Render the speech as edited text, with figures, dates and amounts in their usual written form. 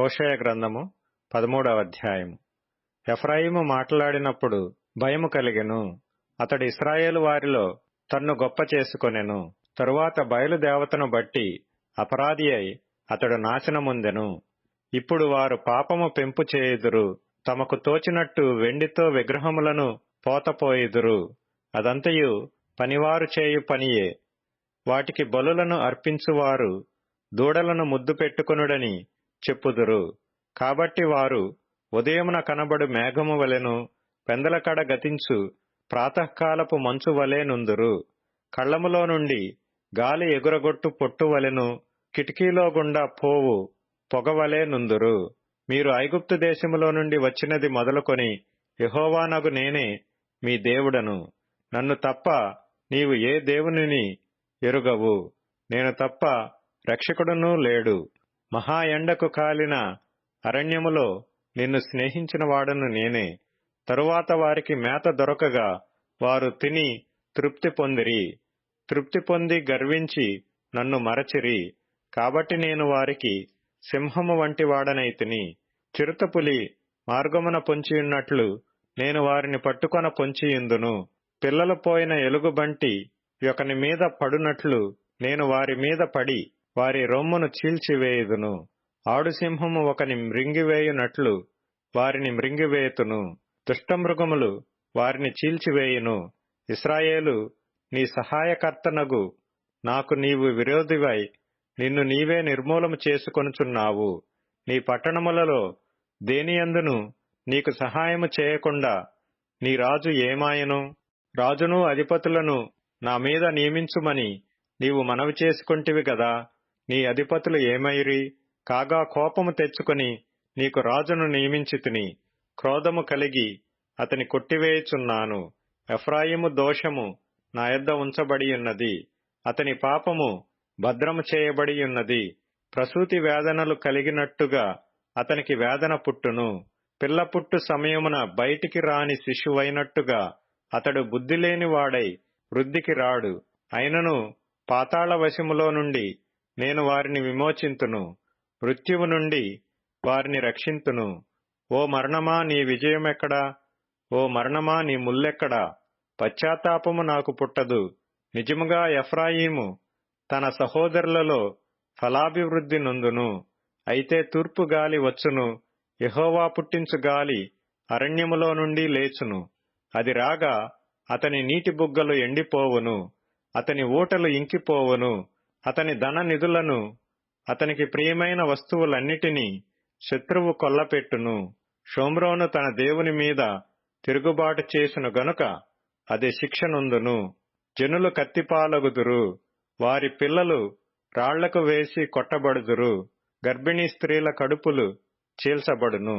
హోషేయ గ్రంథము 13వ అధ్యాయము. ఎఫ్రాయిము మాట్లాడినప్పుడు భయము కలిగెను. అతడు ఇశ్రాయేలు వారిలో తన్ను గొప్ప చేసుకొనెను. తరువాత బయలుదేవతను బట్టి అపరాధి అయి అతడు నాశనముందెను. ఇప్పుడు వారు పాపము పెంపు చేయుదురు. తమకు తోచినట్టు వెండితో విగ్రహములను పోతపోయుదురు. అదంతయు పనివారు చేయు పనియే. వాటికి బలులను అర్పించువారు దూడలను ముద్దు పెట్టుకొనుడని చెప్పుదురు. కాబట్టి వారు ఉదయమున కనబడు మేఘము వలెను, పెందలకడ గతించు ప్రాతఃకాలపు మంచు వలె నుందురు. కళ్ళములో నుండి గాలి ఎగురగొట్టు పొట్టు వలెను, కిటికీలో గుండా పోవు పొగవలే నుందురు. మీరు ఐగుప్తు దేశములో నుండి వచ్చినది మొదలుకొని యెహోవానగు నేనే మీ దేవుడను. నన్ను తప్ప నీవు ఏ దేవునిని ఎరుగవు. నేను తప్ప రక్షకుడునూ లేడు. మహా ఎండకు కాలిన అరణ్యములో నిన్ను స్నేహించిన వాడను నేనే. తరువాత వారికి మేత దొరకగా వారు తిని తృప్తి పొందిరి. తృప్తి పొంది గర్వించి నన్ను మరచిరి. కాబట్టి నేను వారికి సింహము వంటి వాడనైతిని. చిరుతపులి మార్గమున పొంచియున్నట్లు నేను వారిని పట్టుకొన పొంచియుందును. పిల్లలు పోయిన ఎలుగుబంటి ఒకని మీద పడునట్లు నేను వారి మీద పడి వారి రొమ్మును చీల్చివేయుదును. ఆడుసింహము ఒకని మృంగివేయునట్లు వారిని మృంగివేయుతును. దుష్టమృగములు వారిని చీల్చివేయును. ఇశ్రాయేలు, నీ సహాయకర్తనగు నాకు నీవు విరోధివై నిన్ను నీవే నిర్మూలము చేసుకొనుచున్నావు. నీ పట్టణములలో దేనియందును నీకు సహాయము చేయకుండా నీ రాజు ఏమాయను? రాజును అధిపతులను నా మీద నియమించుమని నీవు మనవి చేసుకొంటివి గదా. నీ అధిపతులు ఏమైరి? కాగా కోపము తెచ్చుకొని నీకు రాజును నియమించితిని. క్రోధము కలిగి అతని కొట్టివేయుచున్నాను. ఎఫ్రాయిము దోషము నా యొద్ద ఉంచబడియున్నది. అతని పాపము భద్రము చేయబడియున్నది. ప్రసూతి వేదనలు కలిగినట్టుగా అతనికి వేదన పుట్టును. పిల్ల పుట్టు సమయమున బయటికి రాని శిశువైనట్టుగా అతడు బుద్ధిలేని వాడై వృద్ధికి రాడు. అయినను పాతాళ వశములో నుండి నేను వారిని విమోచింతును. మృత్యువు నుండి వారిని రక్షింతును. ఓ మరణమా, నీ విజయమెక్కడా? ఓ మరణమా, నీ ముల్లెక్కడా? పశ్చాత్తాపము నాకు పుట్టదు. నిజముగా ఎఫ్రాయిము తన సహోదరులలో ఫలాభివృద్ధి నొందును. అయితే తూర్పు గాలి వచ్చును, యెహోవా పుట్టించు గాలి అరణ్యములో నుండి లేచును. అది రాగా అతని నీటి బుగ్గలు ఎండిపోవును, అతని ఊటలు ఇంకిపోవును. అతని ధన నిధులను, అతనికి ప్రియమైన వస్తువులన్నిటినీ శత్రువు కొల్లపెట్టును. షోమ్రోను తన దేవుని మీద తిరుగుబాటు చేసును గనుక అది శిక్ష నొందును. జనులు కత్తిపాలగుదురు. వారి పిల్లలు రాళ్లకు వేసి కొట్టబడుదురు. గర్భిణీ స్త్రీల కడుపులు చీల్చబడును.